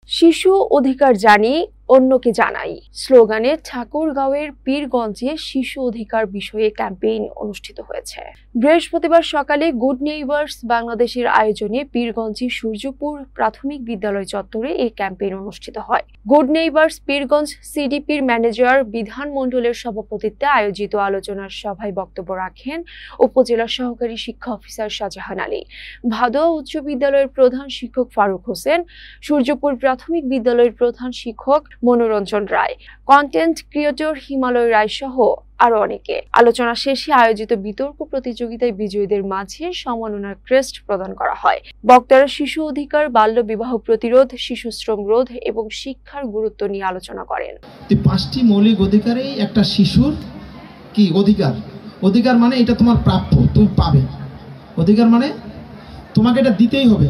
শিশু অধিকার জানি, অন্যকে জানাই স্লোগানে ঠাকুরগাঁওয়ের পীরগঞ্জে শিশু অধিকার বিষয়ে ক্যাম্পেইন অনুষ্ঠিত হয়েছে। বৃহস্পতিবার সকালে গুড নেইবার্স বাংলাদেশের আয়োজনে পীরগঞ্জে সূর্যপুর প্রাথমিক বিদ্যালয় চত্বরে এই ক্যাম্পেইন অনুষ্ঠিত হয়। গুড নেইবার্স পীরগঞ্জ সিডিপির ম্যানেজার বিধানমণ্ডলের সভাপতিত্বে আয়োজিত আলোচনার সভায় বক্তব্য রাখেন উপজেলা সহকারী শিক্ষা অফিসার শাহজাহান আলী, ভাদোয়া উচ্চ বিদ্যালয়ের প্রধান শিক্ষক ফারুক হোসেন, সূর্যপুর প্রাথমিক বিদ্যালয়ের প্রধান শিক্ষক মনোরঞ্জন রায়, কন্টেন্ট ক্রিয়েটর হিমালয় রায় সহ আরো অনেকে। আলোচনা শেষে আয়োজিত বিতর্ক প্রতিযোগিতায় বিজয়ীদের মাঝে সম্মাননার ক্রেস্ট প্রদান করা হয়। বক্তারা শিশু অধিকার, বাল্য বিবাহ প্রতিরোধ, শিশু শ্রম রোধ এবং শিক্ষার গুরুত্ব নিয়ে আলোচনা করেন। পাঁচটি মৌলিক অধিকারেই একটা শিশুর কি অধিকার। অধিকার মানে এটা তোমার প্রাপ্য, তুমি পাবে। অধিকার মানে তোমাকে এটা দিতেই হবে।